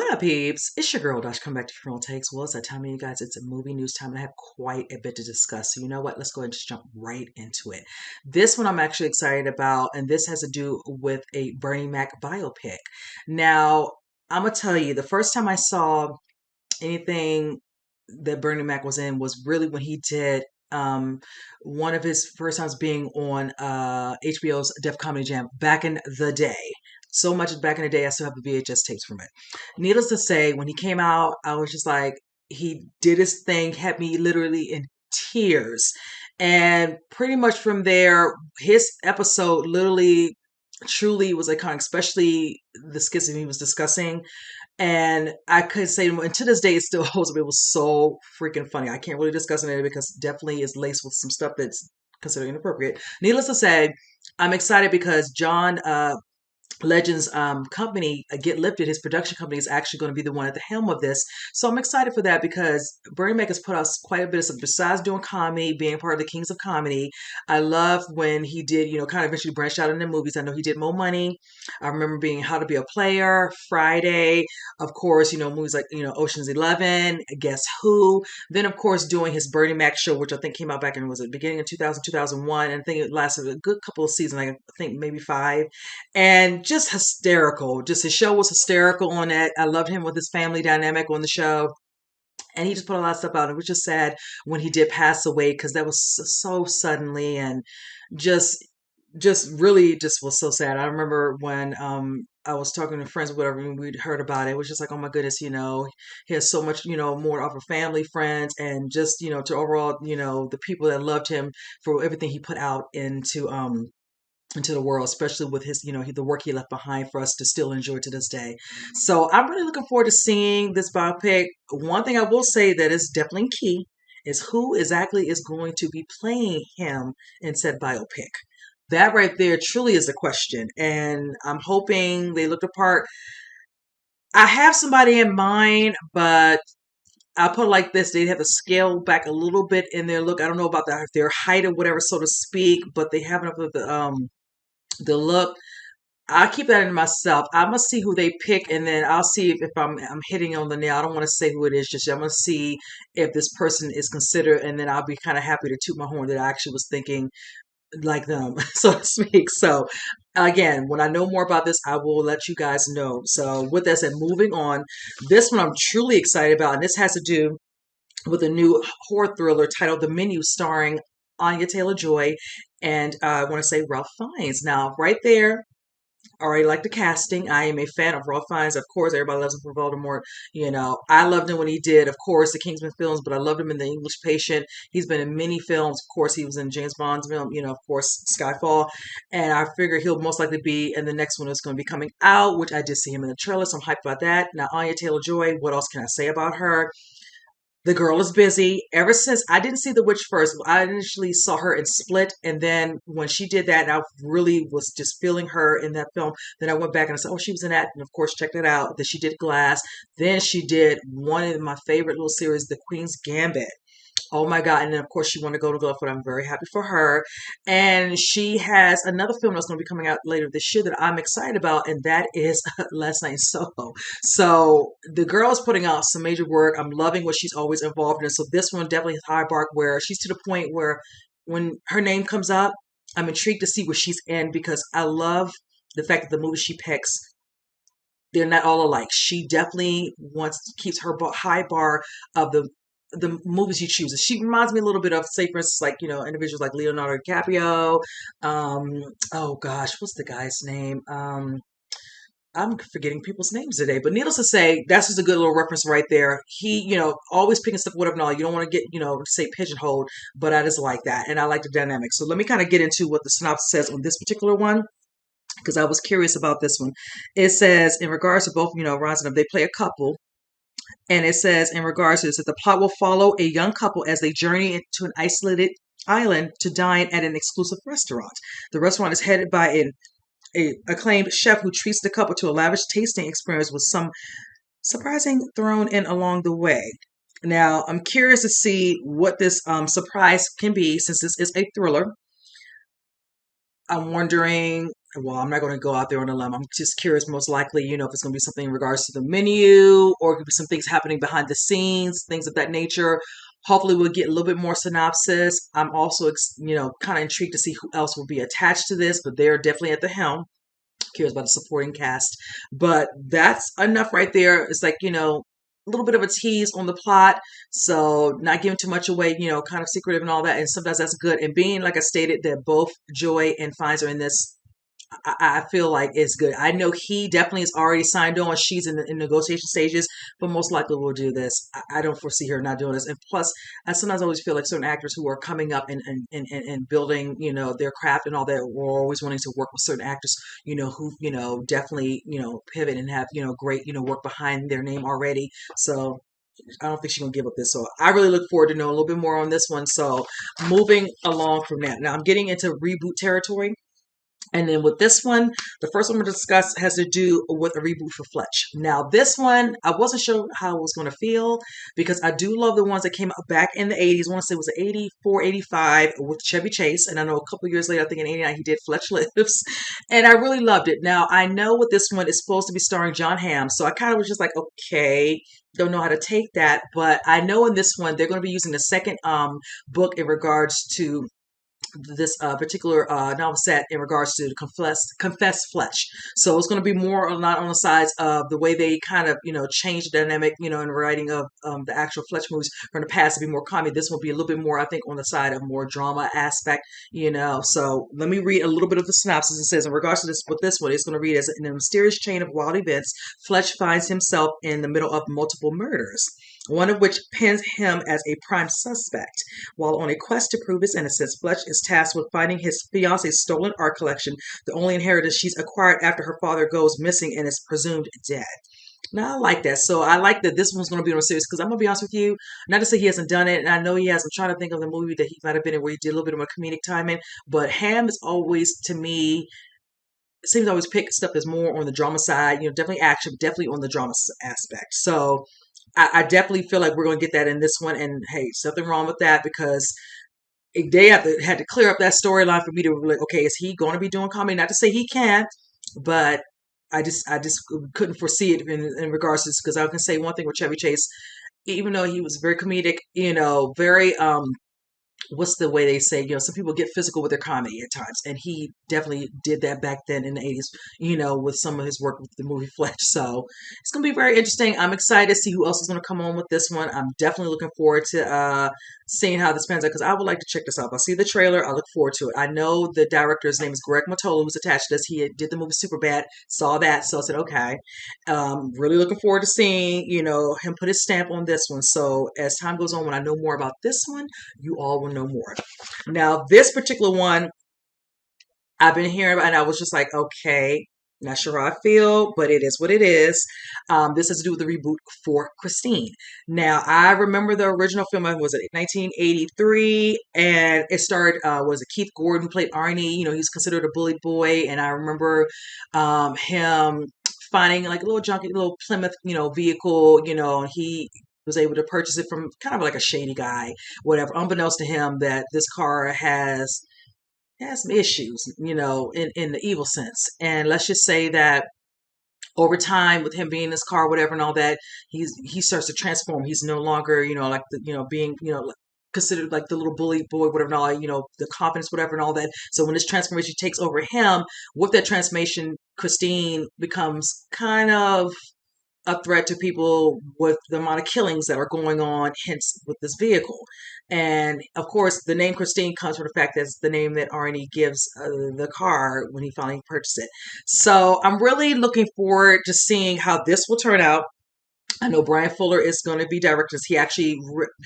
What up, peeps? It's your girl, Dash. Come back to Funeral Takes. Well, it's that time of you guys. It's a movie news time, and I have quite a bit to discuss. So, you know what? Let's go ahead and just jump right into it. This one I'm actually excited about, and this has to do with a Bernie Mac biopic. Now, I'm going to tell you, the first time I saw anything that Bernie Mac was in was really when he did one of his first times being on HBO's Def Comedy Jam back in the day. So much back in the day, I still have the VHS tapes from it. Needless to say, when he came out, I was just like, he did his thing, had me literally in tears. And pretty much from there, his episode literally truly was iconic, especially the skits that he was discussing. And I could say, and to this day, it still holds up. It was so freaking funny. I can't really discuss it because definitely is laced with some stuff that's considered inappropriate. Needless to say, I'm excited because John Legend's company, Get Lifted, his production company, is actually going to be the one at the helm of this. So I'm excited for that because Bernie Mac has put out quite a bit of stuff besides doing comedy, being part of the Kings of Comedy. I love when he did, kind of eventually branched out into movies. I know he did Mo Money. I remember being How to Be a Player, Friday, of course, movies like, Ocean's 11, Guess Who. Then, of course, doing his Bernie Mac show, which I think came out back in, was it beginning of 2000, 2001? And I think it lasted a good couple of seasons, like I think maybe 5. And just hysterical. Just his show was hysterical on that. I loved him with his family dynamic on the show. And he just put a lot of stuff out. It was just sad when he did pass away because that was so suddenly and just really just was so sad. I remember when I was talking to friends, whatever, and we'd heard about it. It was just like, oh my goodness, he has so much, more of a family, friends, and just, to overall, the people that loved him for everything he put out into the world, especially with his, the work he left behind for us to still enjoy to this day. So I'm really looking forward to seeing this biopic. One thing I will say that is definitely key is who exactly is going to be playing him in said biopic. That right there truly is a question. And I'm hoping they look the part. I have somebody in mind, but I'll put it like this. They have to scale back a little bit in their look. I don't know about their height or whatever, so to speak, but they have enough of the look. I'll keep that in myself. I'm gonna see who they pick, and then I'll see if I'm hitting on the nail. I don't want to say who it is just yet. I'm gonna see if this person is considered, and then I'll be kind of happy to toot my horn that I actually was thinking like them, so to speak. So again, when I know more about this, I will let you guys know. So with that said, moving on, this one I'm truly excited about, and this has to do with a new horror thriller titled The Menu, starring Anya Taylor-Joy and I want to say Ralph Fiennes. Now, right there, I already like the casting. I am a fan of Ralph Fiennes. Of course, everybody loves him for Voldemort. I loved him when he did, of course, the Kingsman films, but I loved him in The English Patient. He's been in many films. Of course, he was in James Bond's film, of course, Skyfall. And I figure he'll most likely be in the next one that's going to be coming out, which I did see him in the trailer, so I'm hyped about that. Now, Anya Taylor-Joy, what else can I say about her? The girl is busy. Ever since I didn't see The Witch first, I initially saw her in Split, and then when she did that, and I really was just feeling her in that film. Then I went back and I said, "Oh, she was in that," and of course, checked it out. Then she did Glass. Then she did one of my favorite little series, The Queen's Gambit. Oh my God. And then, of course, she won the Golden Globe, but I'm very happy for her. And she has another film that's going to be coming out later this year that I'm excited about, and that is Last Night in Soho. So the girl is putting out some major work. I'm loving what she's always involved in. So this one definitely has high bar, where she's to the point where when her name comes up, I'm intrigued to see what she's in, because I love the fact that the movies she picks, they're not all alike. She definitely keeps her high bar of the movies she chooses. She reminds me a little bit of, say, for instance, like, individuals like Leonardo DiCaprio. Oh gosh, what's the guy's name? I'm forgetting people's names today, but needless to say, that's just a good little reference right there. He, always picking stuff, whatever and all. You don't want to get, say pigeonholed, but I just like that. And I like the dynamic. So let me kind of get into what the synopsis says on this particular one, because I was curious about this one. It says, in regards to both, Ron and they play a couple. And it says, in regards to this, that the plot will follow a young couple as they journey into an isolated island to dine at an exclusive restaurant. The restaurant is headed by an acclaimed chef who treats the couple to a lavish tasting experience with some surprising thrown in along the way. Now, I'm curious to see what this surprise can be, since this is a thriller. I'm wondering well, I'm not going to go out there on a limb. I'm just curious, most likely, if it's going to be something in regards to the menu, or it could be some things happening behind the scenes, things of that nature. Hopefully, we'll get a little bit more synopsis. I'm also, kind of intrigued to see who else will be attached to this, but they're definitely at the helm. Curious about the supporting cast, but that's enough right there. It's like, a little bit of a tease on the plot, so not giving too much away, kind of secretive and all that, and sometimes that's good. And being, like I stated, that both Joy and Fiennes are in this, I feel like it's good. I know he definitely is already signed on. She's in negotiation stages, but most likely will do this. I don't foresee her not doing this. And plus, I sometimes always feel like certain actors who are coming up and building, their craft and all that, we're always wanting to work with certain actors, who, definitely, pivot and have, great, work behind their name already. So I don't think she's gonna give up this. So I really look forward to knowing a little bit more on this one. So moving along from that. Now I'm getting into reboot territory. And then with this one, the first one we're going to discuss has to do with a reboot for Fletch. Now, this one, I wasn't sure how I was going to feel because I do love the ones that came out back in the 80s. I want to say it was 84, 85 with Chevy Chase. And I know a couple years later, I think in 89, he did Fletch Lives. And I really loved it. Now, I know with this one, it's supposed to be starring John Hamm. So I kind of was just like, okay, don't know how to take that. But I know in this one, they're going to be using the second book in regards to this particular novel set in regards to the confess Fletch. So it's going to be more or not on the sides of the way they kind of change the dynamic in writing of the actual Fletch movies from the past to be more comedy. This will be a little bit more, I think, on the side of more drama aspect. So let me read a little bit of the synopsis. It says in regards to this, with this one, it's going to read as in a mysterious chain of wild events, Fletch finds himself in the middle of multiple murders, one of which pins him as a prime suspect. While on a quest to prove his innocence, Fletch is tasked with finding his fiance's stolen art collection, the only inheritance she's acquired after her father goes missing and is presumed dead. Now, I like that. So I like that this one's going to be on a series because I'm going to be honest with you, not to say he hasn't done it, and I know he has. I'm trying to think of the movie that he might have been in where he did a little bit of a comedic timing, but Ham is always, to me, seems to always pick stuff that's more on the drama side, definitely action, but definitely on the drama aspect. So I definitely feel like we're going to get that in this one. And hey, something wrong with that because they had to clear up that storyline for me to be like, okay, is he going to be doing comedy? Not to say he can't, but I just couldn't foresee it in regards to this because I can say one thing with Chevy Chase, even though he was very comedic, very what's the way they say, some people get physical with their comedy at times, and he definitely did that back then in the 80s, with some of his work with the movie Fletch. So it's going to be very interesting. I'm excited to see who else is going to come on with this one. I'm definitely looking forward to seeing how this pans out because I would like to check this out. I see the trailer. I look forward to it. I know the director's name is Greg Mottola, who's attached to this. He did the movie Superbad, saw that, so I said, okay. Really looking forward to seeing, him put his stamp on this one. So as time goes on, when I know more about this one, you all will know more. Now, this particular one, I've been hearing about, and I was just like, okay, not sure how I feel, but it is what it is. This has to do with the reboot for Christine. Now, I remember the original film, was it 1983, and it starred, was it Keith Gordon who played Arnie? He's considered a bully boy, and I remember him finding like a little junky, little Plymouth, vehicle, and he was able to purchase it from kind of like a shady guy, whatever, unbeknownst to him that this car has some issues, in the evil sense. And let's just say that over time, with him being in this car, whatever, and all that, he starts to transform. He's no longer, like the, being, considered like the little bully boy, whatever, and all that, the confidence, whatever, and all that. So when this transformation takes over him, with that transformation, Christine becomes kind of a threat to people with the amount of killings that are going on, hence with this vehicle. And of course, the name Christine comes from the fact that it's the name that Arnie gives the car when he finally purchased it. So I'm really looking forward to seeing how this will turn out. I know Brian Fuller is going to be director. He actually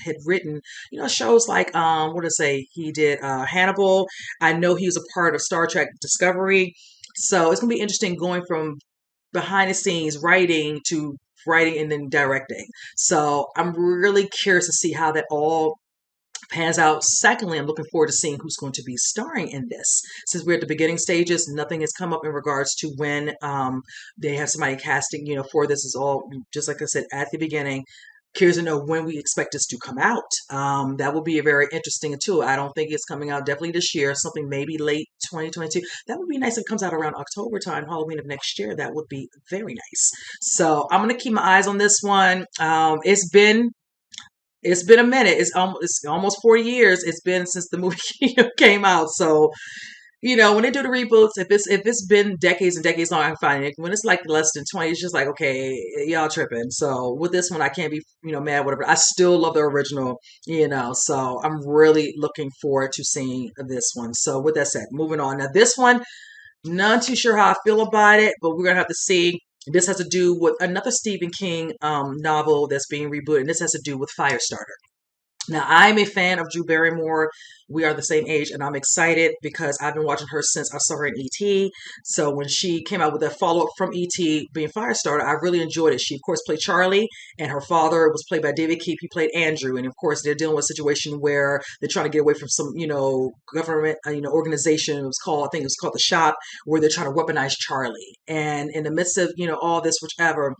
had written, shows like, what to say, he did Hannibal. I know he was a part of Star Trek Discovery. So it's going to be interesting going from behind the scenes writing to writing and then directing. So I'm really curious to see how that all pans out. Secondly, I'm looking forward to seeing who's going to be starring in this. Since we're at the beginning stages, nothing has come up in regards to when they have somebody casting, for this. Is all just like I said at the beginning. Curious to know when we expect this to come out. That will be a very interesting too. I don't think it's coming out definitely this year. Something maybe late 2022. That would be nice if it comes out around October time, Halloween of next year. That would be very nice. So I'm gonna keep my eyes on this one. It's been a minute. It's almost 4 years. It's been since the movie came out. So when they do the reboots, if it's been decades and decades long, I can find it. When it's like less than 20, it's just like, okay, y'all tripping. So with this one, I can't be mad, whatever. I still love the original. So I'm really looking forward to seeing this one. So with that said, moving on. Now this one, not too sure how I feel about it, but we're gonna have to see. This has to do with another Stephen King novel that's being rebooted, and this has to do with Firestarter. Now, I'm a fan of Drew Barrymore. We are the same age, and I'm excited because I've been watching her since I saw her in E.T. So when she came out with that follow-up from E.T. being Firestarter, I really enjoyed it. She, of course, played Charlie, and her father was played by David Keith. He played Andrew, and of course, they're dealing with a situation where they're trying to get away from some, government, organization. I think it was called the Shop, where they're trying to weaponize Charlie. And in the midst of, all this, whichever,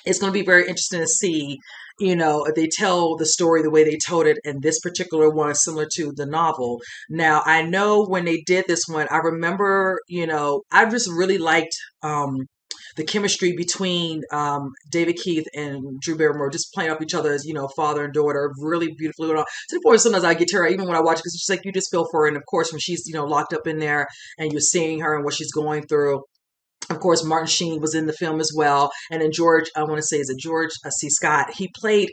it's going to be very interesting to see, if they tell the story the way they told it, and this particular one is similar to the novel. Now, I know when they did this one, I remember, I just really liked the chemistry between David Keith and Drew Barrymore, just playing off each other as, father and daughter, really beautifully going on. To the point sometimes I get to her, even when I watch it, because it's just like you just feel for her. And of course, when she's, locked up in there and you're seeing her and what she's going through. Of course, Martin Sheen was in the film as well. And then George, I want to say, is it George C. Scott? They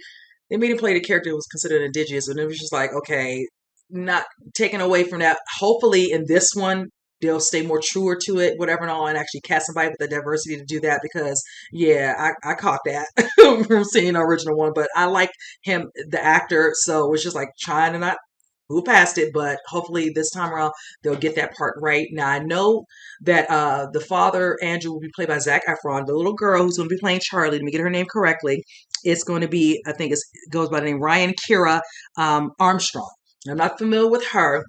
made him play the character who was considered indigenous. And it was just like, okay, not taken away from that. Hopefully in this one, they'll stay more truer to it, whatever and all, and actually cast somebody with the diversity to do that because, yeah, I caught that from seeing the original one. But I like him, the actor. So it's just like trying to not move past it, but hopefully this time around they'll get that part right. Now I know that the father Andrew will be played by Zac Efron. The little girl who's going to be playing Charlie, let me get her name correctly, it's going to be, I think it goes by the name Ryan Kira Armstrong. I'm not familiar with her.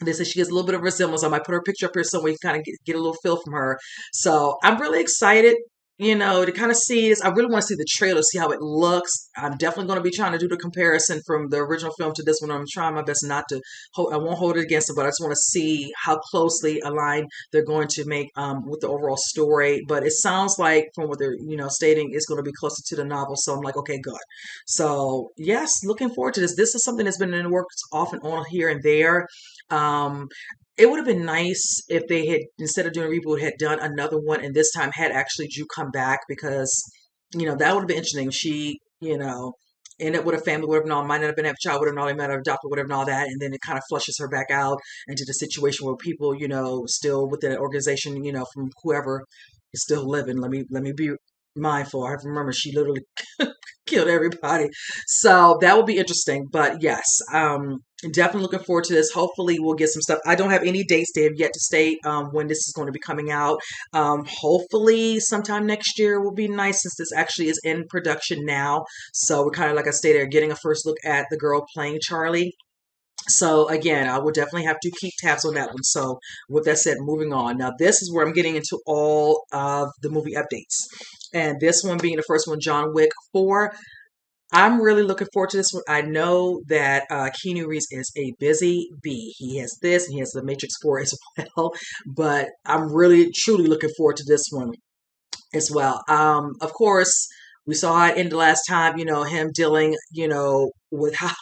They said she gets a little bit of resemblance. I might put her picture up here somewhere you can kind of get a little feel from her. So I'm really excited, to kind of see this. I really want to see the trailer, see how it looks. I'm definitely going to be trying to do the comparison from the original film to this one. I'm trying my best not to I won't hold it against it, but I just want to see how closely aligned they're going to make with the overall story. But it sounds like from what they're, stating, it's going to be closer to the novel. So I'm like, okay, good. So yes, looking forward to this. This is something that's been in the works off and on here and there. Um, it would have been nice if they had, instead of doing a reboot, had done another one and this time had actually Drew come back because, that would have been interesting. She, ended up with a family, whatever, and all, might not have been have a child, whatever, and all, they might have adopted, whatever, and all that, and then it kind of flushes her back out into the situation where people, still within an organization, from whoever is still living. Let me be mindful. I have to remember she literally killed everybody. So that will be interesting. But yes, definitely looking forward to this. Hopefully we'll get some stuff. I don't have any dates. They have yet to state when this is going to be coming out. Hopefully sometime next year will be nice since this actually is in production now. So we're kind of, like I stated, getting a first look at the girl playing Charlie. So again, I will definitely have to keep tabs on that one. So with that said, moving on. Now this is where I'm getting into all of the movie updates. And this one being the first one, John Wick 4. I'm really looking forward to this one. I know that Keanu Reeves is a busy bee. He has this and he has the Matrix 4 as well. But I'm really, truly looking forward to this one as well. Of course, we saw it in the last time, him dealing, with how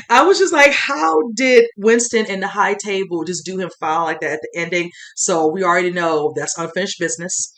I was just like, how did Winston in the high table just do him foul like that at the ending? So we already know that's unfinished business.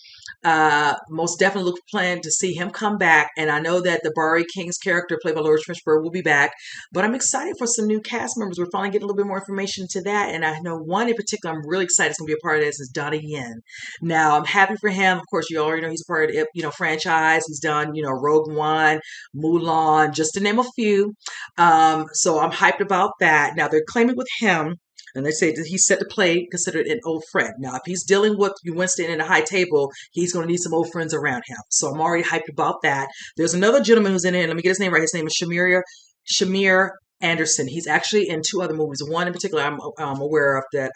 Most definitely plan to see him come back, and I know that the Barry King's character played by Lawrence Fishburne will be back, but I'm excited for some new cast members. We're finally getting a little bit more information to that, and I know one in particular I'm really excited is going to be a part of this is Donnie Yen. Now I'm happy for him. Of course, you already know he's a part of the franchise. He's done Rogue One, Mulan, just to name a few. So I'm hyped about that. Now they're claiming with him. And they say that he's set to play, considered an old friend. Now, if he's dealing with Winston in a high table, he's going to need some old friends around him. So I'm already hyped about that. There's another gentleman who's in it. Let me get his name right. His name is Shamir Anderson. He's actually in two other movies. One in particular I'm aware of that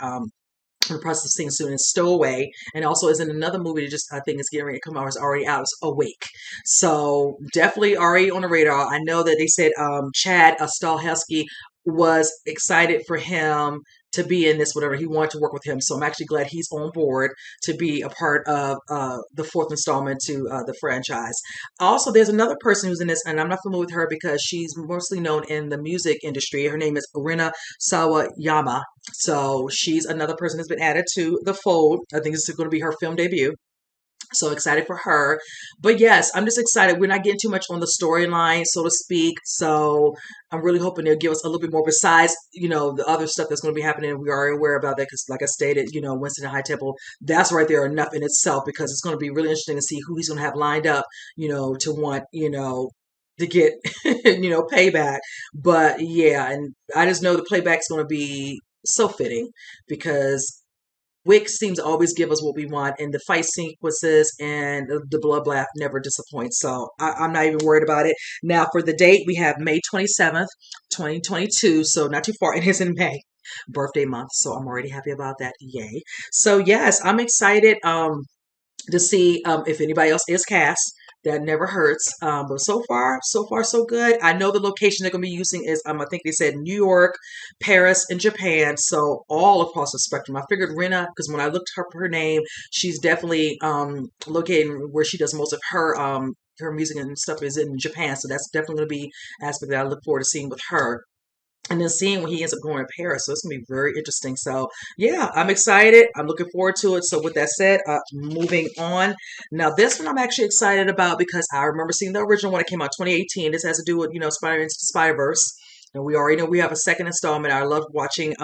in the process of seeing soon is Stowaway, and also is in another movie that just I think is getting ready to come out. It's already out. It's Awake. So definitely already on the radar. I know that they said Chad Stahelski was excited for him to be in this, whatever he wanted to work with him. So I'm actually glad he's on board to be a part of the fourth installment to the franchise. Also, there's another person who's in this, and I'm not familiar with her because she's mostly known in the music industry. Her name is Rina Sawayama. So she's another person that's been added to the fold. I think this is going to be her film debut. So excited for her. But yes, I'm just excited. We're not getting too much on the storyline, so to speak. So I'm really hoping they'll give us a little bit more besides, the other stuff that's going to be happening. We are aware about that because, like I stated, Winston and High Temple, that's right there enough in itself because it's going to be really interesting to see who he's going to have lined up, to want, to get, payback. But yeah, and I just know the playback's going to be so fitting because Wick seems to always give us what we want, and the fight sequences and the bloodbath never disappoints. So I'm not even worried about it. Now, for the date, we have May 27th, 2022. So not too far. It is in May, birthday month. So I'm already happy about that. Yay. So yes, I'm excited to see if anybody else is cast. That never hurts. But so far, so good. I know the location they're going to be using is, I think they said New York, Paris, and Japan. So all across the spectrum. I figured Rena, because when I looked up her name, she's definitely located where she does most of her music and stuff is in Japan. So that's definitely going to be an aspect that I look forward to seeing with her. And then seeing when he ends up going to Paris. So it's going to be very interesting. So yeah, I'm excited. I'm looking forward to it. So with that said, moving on. Now this one I'm actually excited about because I remember seeing the original one that came out 2018. This has to do with, Spider-Man into the Spider-Verse. And we already know we have a second installment. I loved watching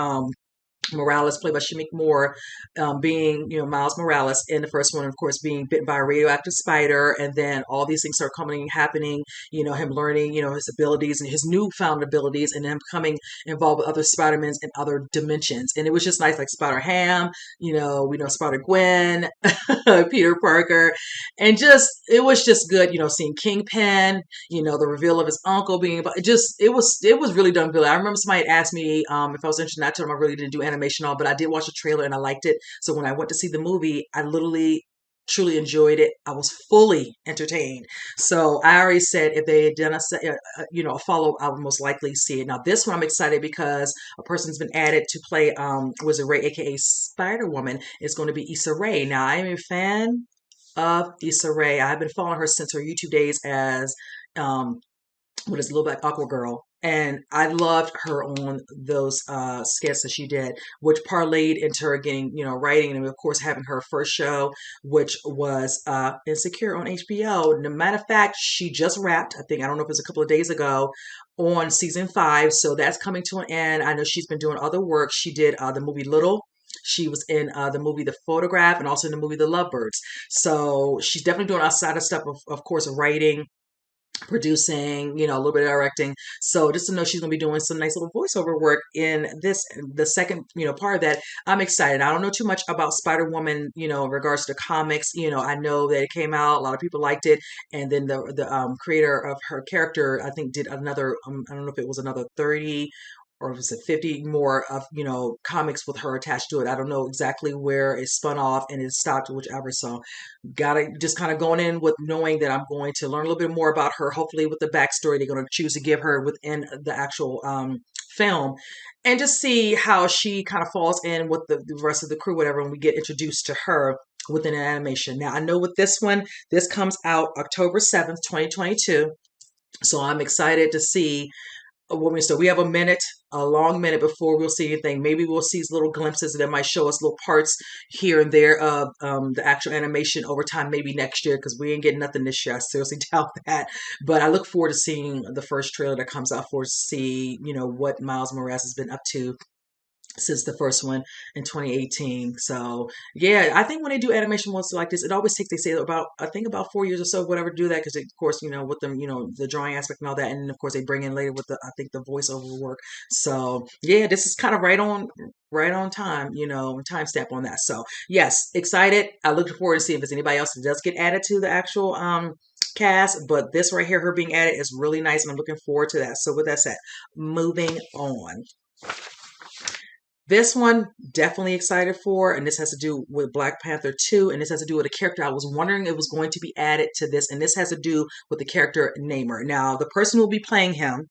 Morales, played by Shamik Moore, being, Miles Morales in the first one, of course, being bitten by a radioactive spider. And then all these things start happening, him learning, his abilities and his newfound abilities and him becoming involved with other Spider-Mans in other dimensions. And it was just nice, like Spider-Ham, we know Spider-Gwen, Peter Parker. And it was just good, seeing Kingpin, the reveal of his uncle being, it was really done good. I remember somebody had asked me if I was interested, and I told them I really didn't do animation at all, but I did watch the trailer and I liked it. So when I went to see the movie, I literally truly enjoyed it. I was fully entertained. So I already said if they had done a follow, I would most likely see it. Now this one I'm excited because a person's been added to play Wizard Ray, aka Spider Woman. It's going to be Issa Rae. Now I am a fan of Issa Rae. I've been following her since her YouTube days as what is Little Black Aqua Girl. And I loved her on those skits that she did, which parlayed into her getting, writing and of course having her first show, which was Insecure on HBO. And a matter of fact, she just wrapped, I don't know if it was a couple of days ago, on season 5. So that's coming to an end. I know she's been doing other work. She did the movie Little. She was in the movie The Photograph and also in the movie The Lovebirds. So she's definitely doing outside of stuff, of course, writing, producing, a little bit of directing. So just to know she's going to be doing some nice little voiceover work in the second, part of that. I'm excited. I don't know too much about Spider-Woman, in regards to comics. I know that it came out, a lot of people liked it. And then the creator of her character, I think did another, I don't know if it was another 30 or was it 50 more of, comics with her attached to it. I don't know exactly where it spun off and it stopped, whichever. So gotta just kind of going in with knowing that I'm going to learn a little bit more about her, hopefully with the backstory they're going to choose to give her within the actual film, and just see how she kind of falls in with the rest of the crew, whatever, when we get introduced to her within an animation. Now, I know with this one, this comes out October 7th, 2022. So I'm excited to see so we have a long minute before we'll see anything. Maybe we'll see little glimpses that might show us little parts here and there of the actual animation over time, maybe next year, because we ain't getting nothing this year. I seriously doubt that. But I look forward to seeing the first trailer that comes out for us to see, what Miles Morales has been up to since the first one in 2018. So yeah, I think when they do animation ones like this, it always takes, they say about, I think about 4 years or so, whatever, to do that. Because of course, with them, the drawing aspect and all that. And of course they bring in later with I think the voiceover work. So yeah, this is kind of right on time, time stamp on that. So yes, excited. I look forward to seeing if there's anybody else that does get added to the actual, cast, but this right here, her being added, is really nice. And I'm looking forward to that. So with that said, moving on. This one, definitely excited for, and this has to do with Black Panther 2, and this has to do with a character I was wondering if was going to be added to this, and this has to do with the character Namor. Now, the person who will be playing him,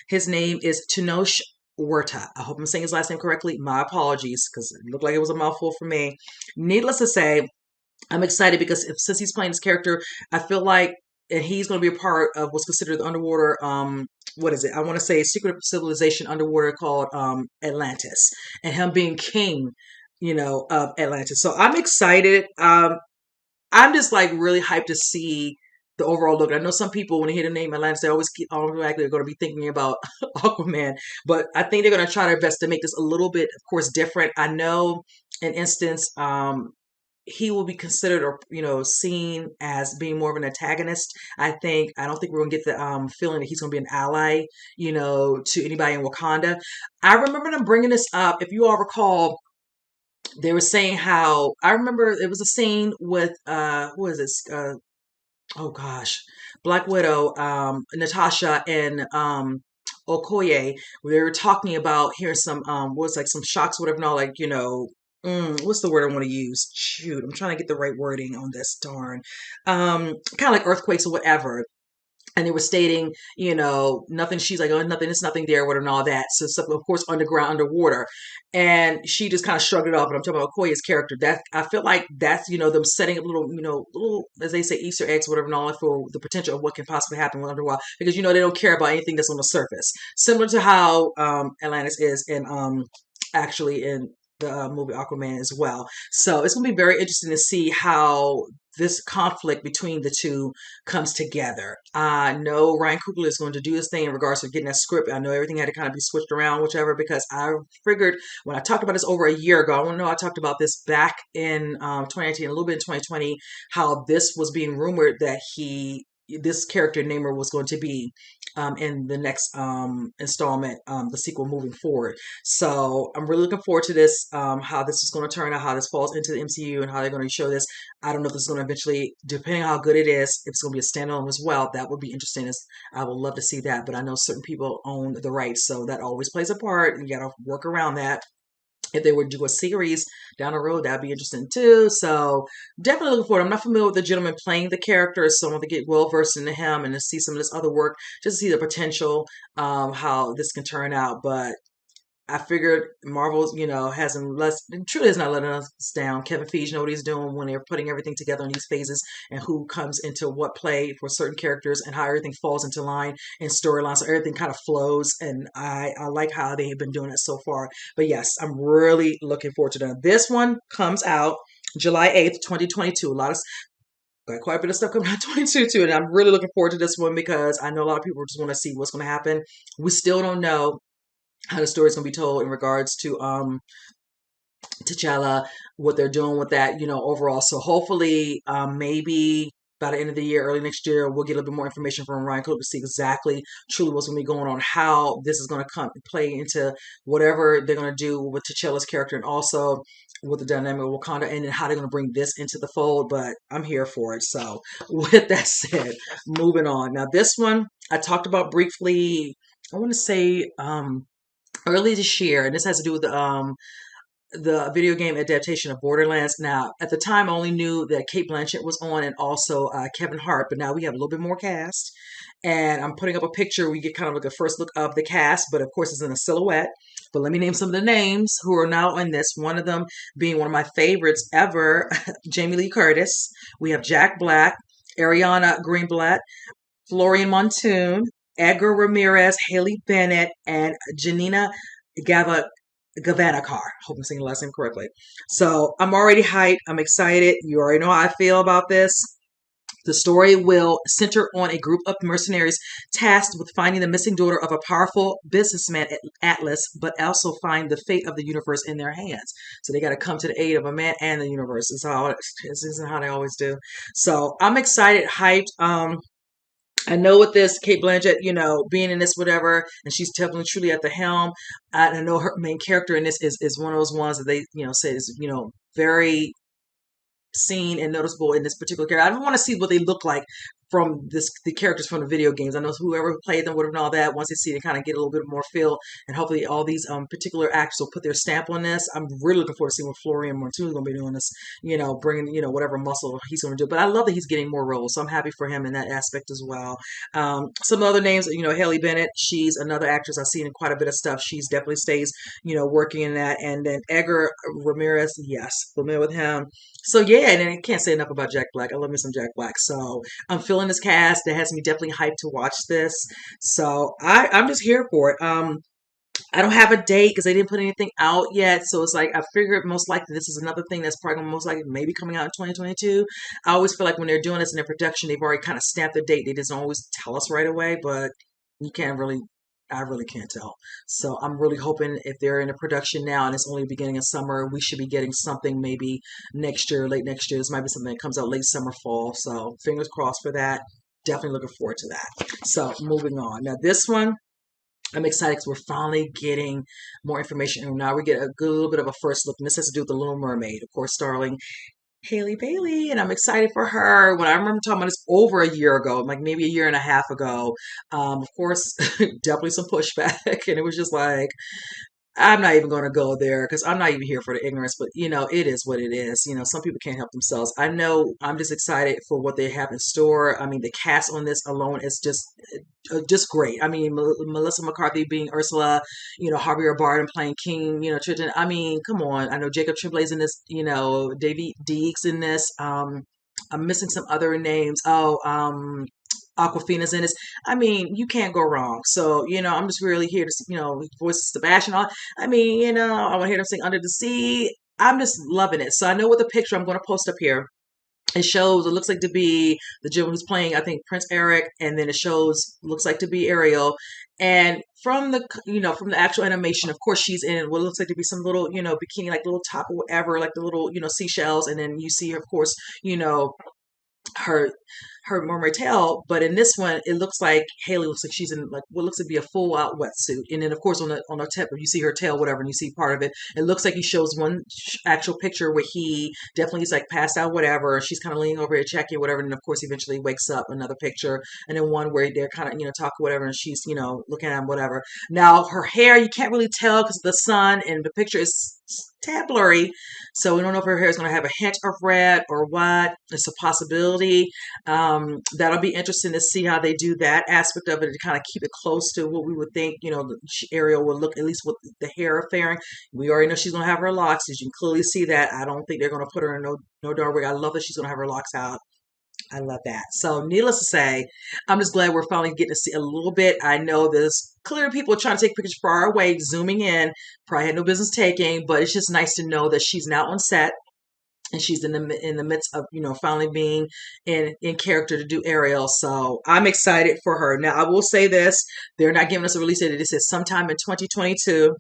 his name is Tenoch Huerta. I hope I'm saying his last name correctly. My apologies, because it looked like it was a mouthful for me. Needless to say, I'm excited because since he's playing this character, I feel like and he's going to be a part of what's considered the underwater what is it? I want to say secret civilization underwater called Atlantis, and him being king, of Atlantis. So I'm excited. I'm just like really hyped to see the overall look. I know some people when they hear the name Atlantis, they always keep automatically they're going to be thinking about Aquaman, but I think they're going to try their best to make this a little bit, of course, different. I know, an instance, he will be considered or seen as being more of an antagonist. I don't think we're gonna get the feeling that he's gonna be an ally, to anybody in Wakanda. I remember them bringing this up. If you all recall, they were saying how I remember it was a scene with who is this? Oh gosh, Black Widow, Natasha and Okoye, where they were talking about hearing some what's like some shocks, whatever, and all like, what's the word I want to use? Shoot, I'm trying to get the right wording on this darn. Kind of like earthquakes or whatever. And they were stating, nothing. She's like, oh, nothing. It's nothing there, whatever, and all that. So, stuff, of course, underground, underwater, and she just kind of shrugged it off. And I'm talking about Okoye's character. That I feel like that's them setting up little, as they say, Easter eggs, whatever, and all for the potential of what can possibly happen with underwater. Because they don't care about anything that's on the surface, similar to how Atlantis is in actually in the movie Aquaman as well. So it's going to be very interesting to see how this conflict between the two comes together. I know Ryan Coogler is going to do this thing in regards to getting that script. I know everything had to kind of be switched around, whichever, because I figured when I talked about this over a year ago, I want to know I talked about this back in 2019, a little bit in 2020, how this was being rumored that this character Namor was going to be in the next installment, the sequel moving forward. So I'm really looking forward to this, how this is going to turn out, how this falls into the MCU, and how they're going to show this. I don't know if this is going to eventually, depending on how good it is, if it's going to be a standalone as well. That would be interesting. I would love to see that, but I know certain people own the rights, so that always plays a part, and you got to work around that. If they would do a series down the road, that'd be interesting too. So definitely looking forward. I'm not familiar with the gentleman playing the character, so I want to get well versed into him and to see some of this other work, just to see the potential, how this can turn out. But I figured Marvel's, hasn't truly has not letting us down. Kevin Feige know what he's doing when they're putting everything together in these phases and who comes into what play for certain characters and how everything falls into line and storyline. So everything kind of flows, and I like how they have been doing it so far. But yes, I'm really looking forward to that. This one comes out July 8th, 2022. Got quite a bit of stuff coming out 22 too, and I'm really looking forward to this one because I know a lot of people just want to see what's going to happen. We still don't know how the story is going to be told in regards to T'Challa, what they're doing with that, overall. So hopefully, maybe by the end of the year, early next year, we'll get a little bit more information from Ryan Coogler to see exactly, truly what's going to be going on, how this is going to come play into whatever they're going to do with T'Challa's character, and also with the dynamic of Wakanda, and then how they're going to bring this into the fold. But I'm here for it. So with that said, moving on. Now this one I talked about briefly. I want to say early this year, and this has to do with the video game adaptation of Borderlands. Now, at the time, I only knew that Kate Blanchett was on and also Kevin Hart, but now we have a little bit more cast. And I'm putting up a picture. We get kind of like a first look of the cast, but of course, it's in a silhouette. But let me name some of the names who are now in this. One of them being one of my favorites ever, Jamie Lee Curtis. We have Jack Black, Ariana Greenblatt, Florian Montoon, Edgar Ramirez, Haley Bennett, and Janina Gavankar. Hope I'm saying the last name correctly. So I'm already hyped. I'm excited. You already know how I feel about this. The story will center on a group of mercenaries tasked with finding the missing daughter of a powerful businessman at Atlas, but also find the fate of the universe in their hands. So they got to come to the aid of a man and the universe. This isn't how they always do. So I'm excited, hyped. I know with this, Kate Blanchett, being in this, whatever, and she's definitely truly at the helm. I know her main character in this is one of those ones that they, say is, very seen and noticeable in this particular character. I don't want to see what they look like from the characters from the video games. I know whoever played them would have known that. Once they see it, kind of get a little bit more feel, and hopefully all these particular actors will put their stamp on this. I'm really looking forward to seeing what Florian Martino is going to be doing this, bringing, whatever muscle he's going to do. But I love that he's getting more roles, so I'm happy for him in that aspect as well. Some other names, Haley Bennett, she's another actress I've seen in quite a bit of stuff. She's definitely stays, working in that. And then Edgar Ramirez, yes, familiar with him. So yeah, and then I can't say enough about Jack Black. I love me some Jack Black. So I'm feeling this cast. That has me definitely hyped to watch this. So I'm just here for it. I don't have a date because they didn't put anything out yet. So it's like, I figured most likely this is another thing that's probably most likely maybe coming out in 2022. I always feel like when they're doing this in their production, they've already kind of stamped the date. They just don't always tell us right away, but you can't really, I really can't tell. So I'm really hoping if they're in a production now and it's only beginning of summer, we should be getting something maybe next year, late next year. This might be something that comes out late summer, fall. So fingers crossed for that. Definitely looking forward to that. So moving on. Now this one, I'm excited because we're finally getting more information. And now we get a good little bit of a first look. And this has to do with The Little Mermaid, of course, starring Haley Bailey. And I'm excited for her. When I remember talking about this over a year ago, like maybe a year and a half ago, of course, definitely some pushback. And it was just like, I'm not even going to go there because I'm not even here for the ignorance, but it is what it is. Some people can't help themselves. I know I'm just excited for what they have in store. I mean, the cast on this alone is just great. I mean, Melissa McCarthy being Ursula, Javier Bardem playing King, Triton. I mean, come on. I know Jacob Tremblay's in this, David Deeks in this. I'm missing some other names. Aquafina's in this. I mean, you can't go wrong. So, I'm just really here to, voice Sebastian. I mean, I want to hear them sing Under the Sea. I'm just loving it. So I know what the picture I'm going to post up here. It shows, it looks like to be the gentleman who's playing, I think, Prince Eric, and then it shows, looks like to be Ariel. And from the, from the actual animation, of course, she's in what looks like to be some little, bikini, like little top or whatever, like the little, seashells. And then you see, of course, her mermaid tail, but in this one it looks like Haley looks like she's in like what looks to be a full out wetsuit, and then of course on the tip you see her tail, whatever, and you see part of it. It looks like he shows one actual picture where he definitely is like passed out, whatever. She's kind of leaning over here checking, whatever, and of course eventually wakes up. Another picture, and then one where they're kind of talk whatever, and she's looking at him, whatever. Now her hair you can't really tell because of the sun, and the picture is tad blurry, so we don't know if her hair is going to have a hint of red or what. It's a possibility. That'll be interesting to see how they do that aspect of it, to kind of keep it close to what we would think, Ariel would look, at least with the hair affairing. We already know she's going to have her locks, as you can clearly see that. I don't think they're going to put her in no dark wig. I love that she's going to have her locks out. I love that. So needless to say, I'm just glad we're finally getting to see a little bit. I know there's clearly people trying to take pictures far away, zooming in, probably had no business taking, but it's just nice to know that she's now on set and she's in the midst of, finally being in character to do Ariel. So I'm excited for her. Now, I will say this, they're not giving us a release date. It says sometime in 2022.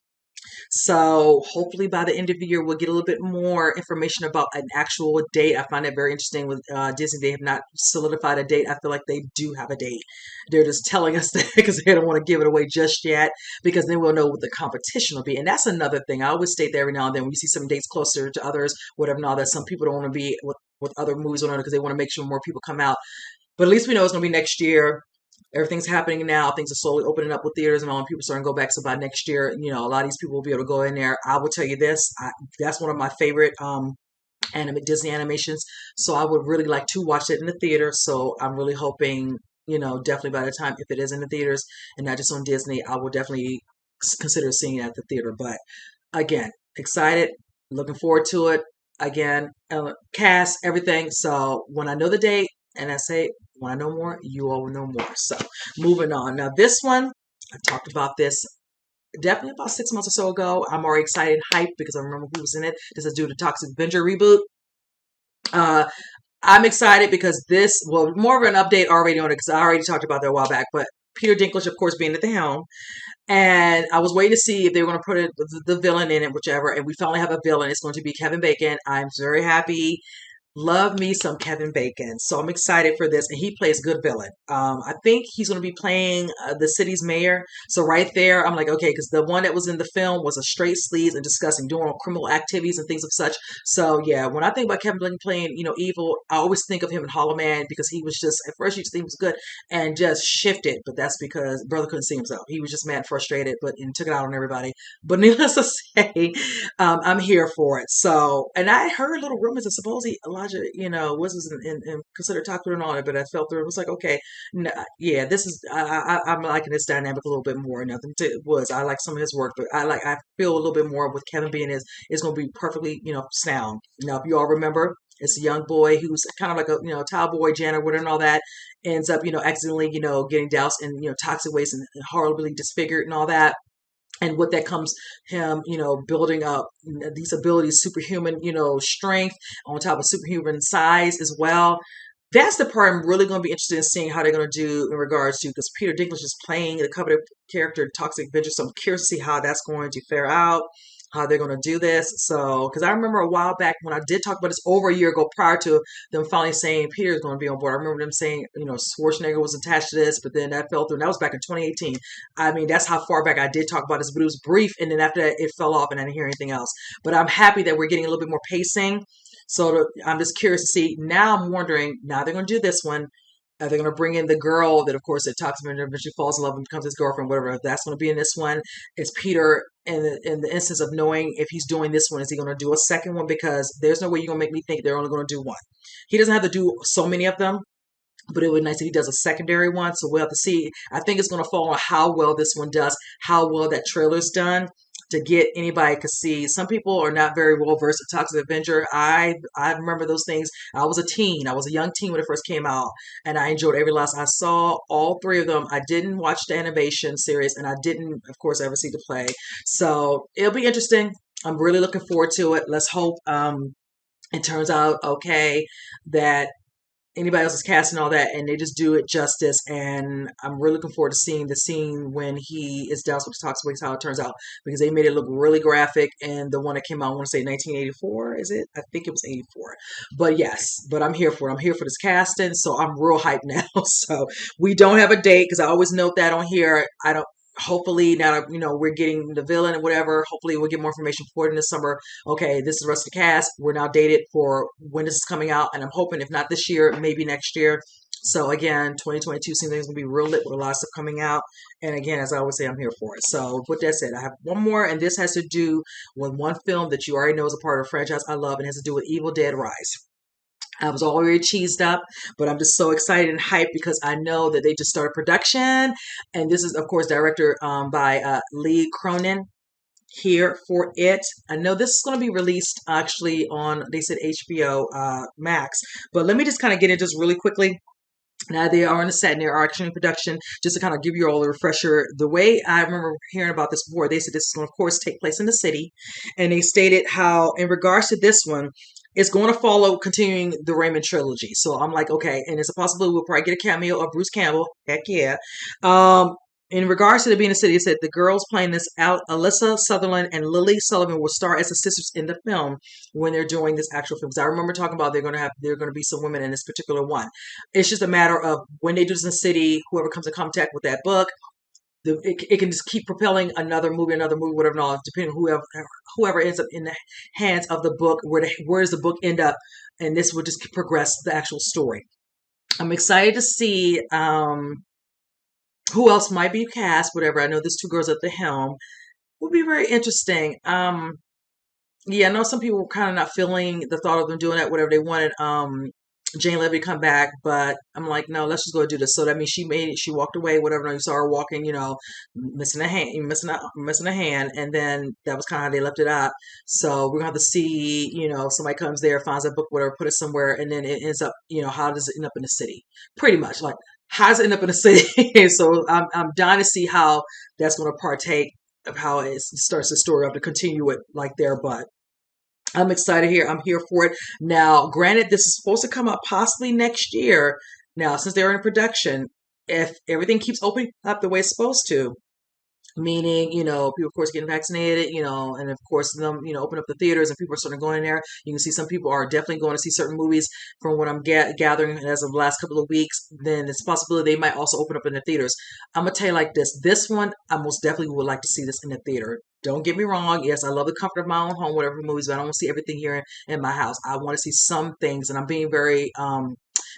So hopefully by the end of the year, we'll get a little bit more information about an actual date. I find that very interesting with Disney. They have not solidified a date. I feel like they do have a date. They're just telling us that because they don't want to give it away just yet, because then we'll know what the competition will be. And that's another thing. I always state that every now and then when you see some dates closer to others, whatever, and all that, some people don't want to be with other movies on it because they want to make sure more people come out. But at least we know it's going to be next year. Everything's happening now. Things are slowly opening up with theaters and all, and people starting to go back. So by next year, a lot of these people will be able to go in there. I will tell you this, that's one of my favorite Disney animations. So I would really like to watch it in the theater. So I'm really hoping, definitely by the time, if it is in the theaters and not just on Disney, I will definitely consider seeing it at the theater. But again, excited, looking forward to it. Again, cast, everything. So when I know the date, and I say, when I know more, you all will know more. So moving on. Now this one, I talked about this definitely about 6 months or so ago. I'm already excited and hyped because I remember who was in it. This is due to Toxic Avenger reboot. I'm excited because this, well, more of an update already on it because I already talked about that a while back. But Peter Dinklage, of course, being at the helm. And I was waiting to see if they were going to put the villain in it, whichever. And we finally have a villain. It's going to be Kevin Bacon. I'm very happy. Love me some Kevin Bacon. So I'm excited for this. And he plays good villain. I think he's going to be playing the city's mayor. So right there, I'm like, okay, because the one that was in the film was a straight sleaze and discussing doing all criminal activities and things of such. So yeah, when I think about Kevin Bacon playing, evil, I always think of him in Hollow Man because he was just, at first you just think he was good and just shifted. But that's because brother couldn't see himself. He was just mad, frustrated, and took it out on everybody. But needless to say, I'm here for it. So, and I heard little rumors that supposedly Elijah, was in considered talking and all that, but I felt through it was like, okay, no, yeah, this is, I'm liking this dynamic a little bit more. Nothing to was, I like some of his work, but I feel a little bit more with Kevin being is going to be perfectly, sound. Now, if you all remember, it's a young boy who's kind of like a, towel boy, janitor, and all that, ends up, accidentally, getting doused in, toxic waste and horribly disfigured and all that. And what that comes him, building up these abilities, superhuman, strength on top of superhuman size as well. That's the part I'm really going to be interested in seeing how they're going to do in regards to, because Peter Dinklage is playing the coveted character Toxic Avenger, so I'm curious to see how that's going to fare out, how they're going to do this. So, because I remember a while back when I did talk about this over a year ago prior to them finally saying Peter is going to be on board. I remember them saying, Schwarzenegger was attached to this, but then that fell through. And that was back in 2018. I mean, that's how far back I did talk about this, but it was brief. And then after that, it fell off and I didn't hear anything else. But I'm happy that we're getting a little bit more pacing. So I'm just curious to see. Now I'm wondering, now they're going to do this one. Are they going to bring in the girl that, of course, that talks about eventually falls in love and becomes his girlfriend, whatever? If that's going to be in this one. It's Peter in the instance of knowing if he's doing this one, is he going to do a second one? Because there's no way you're going to make me think they're only going to do one. He doesn't have to do so many of them, but it would be nice if he does a secondary one. So we'll have to see. I think it's going to fall on how well this one does, how well that trailer's done, to get anybody to see. Some people are not very well versed at Toxic Avenger. I remember those things. I was a teen. I was a young teen when it first came out, and I enjoyed every last. I saw all three of them. I didn't watch the animation series, and I didn't, of course, ever see the play. So it'll be interesting. I'm really looking forward to it. Let's hope it turns out okay, that anybody else is casting all that and they just do it justice. And I'm really looking forward to seeing the scene when he is doused with toxic waste, how it turns out, because they made it look really graphic. And the one that came out, I want to say 1984, is it? I think it was 84. But yes, but I'm here for it. I'm here for this casting, so I'm real hyped now. So we don't have a date, because I always note that on here. I don't. Hopefully now, we're getting the villain and whatever. Hopefully we'll get more information for it in the summer. Okay, this is the rest of the cast. We're now dated for when this is coming out, and I'm hoping if not this year, maybe next year. So again, 2022 seems like it's gonna be real lit with a lot of stuff coming out. And again, as I always say, I'm here for it. So with that said, I have one more, and this has to do with one film that you already know is a part of a franchise I love, and it has to do with Evil Dead Rise. I was already cheesed up, but I'm just so excited and hyped because I know that they just started production. And this is, of course, director by Lee Cronin, here for it. I know this is going to be released actually on, they said HBO Max. But let me just kind of get into this really quickly. Now they are on the set and they are actually in production. Just to kind of give you all a refresher, the way I remember hearing about this before, they said this is going to, of course, take place in the city. And they stated how, in regards to this one, it's going to follow continuing the Raymond trilogy. So I'm like, okay, and it's a possibility we'll probably get a cameo of Bruce Campbell. Heck yeah. In regards to the being a city, it said the girls playing this out, Alyssa Sutherland and Lily Sullivan will star as the sisters in the film when they're doing this actual film. Because I remember talking about there are going to be some women in this particular one. It's just a matter of when they do this in the city, whoever comes in contact with that book, it can just keep propelling another movie, whatever, all depending on whoever ends up in the hands of the book. Where does the book end up? And this will just progress the actual story. I'm excited to see who else might be cast. Whatever, I know there's two girls at the helm. Will be very interesting. Yeah, I know some people were kind of not feeling the thought of them doing that. Whatever, they wanted Jane Levy to come back, but I'm like, no, let's just go do this. So that means she walked away, whatever. No, you saw her walking, missing a hand, and then that was kind of how they left it out. So we're gonna have to see, somebody comes there, finds a book, whatever, put it somewhere, and then it ends up, how does it end up in the city? Pretty much, like, how does it end up in the city? So I'm dying to see how that's gonna partake of how it starts the story up to continue it like there, but I'm excited here. I'm here for it. Now, granted, this is supposed to come out possibly next year. Now, since they're in production, if everything keeps opening up the way it's supposed to, meaning, people of course getting vaccinated, and of course them, open up the theaters and people are starting going in there. You can see some people are definitely going to see certain movies from what I'm gathering as of the last couple of weeks. Then it's a possibility they might also open up in the theaters. I'm gonna tell you like this one, I most definitely would like to see this in the theater. Don't get me wrong. Yes, I love the comfort of my own home, whatever movies, but I don't want to see everything here in my house. I want to see some things, and I'm being very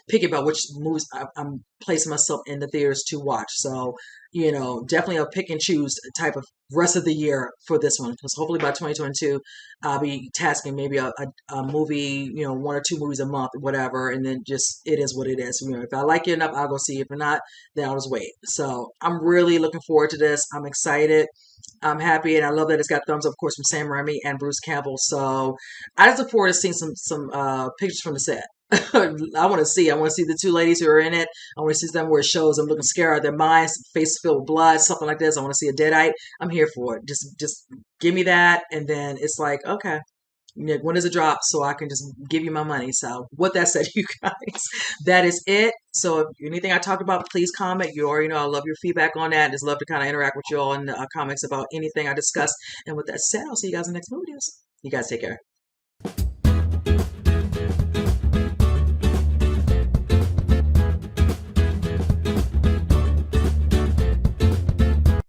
picky about which movies I'm placing myself in the theaters to watch. So, definitely a pick and choose type of rest of the year for this one, because hopefully by 2022, I'll be tasking maybe a movie, one or two movies a month, whatever, and then just it is what it is. If I like it enough, I'll go see it. If not, then I'll just wait. So I'm really looking forward to this. I'm excited. I'm happy, and I love that it's got thumbs up, of course, from Sam Raimi and Bruce Campbell. So I just look forward to seeing some pictures from the set. I want to see. I want to see the two ladies who are in it. I want to see them where it shows them looking scared out of their minds, face filled with blood, something like this. I want to see a deadite. I'm here for it. Just give me that, and then it's like, okay, when does it drop so I can just give you my money? So with that said, you guys, that is it. So if anything I talked about, please comment. You already know I love your feedback on that. Just love to kind of interact with you all in the comments about anything I discussed. And with that said, I'll see you guys in the next videos. You guys take care.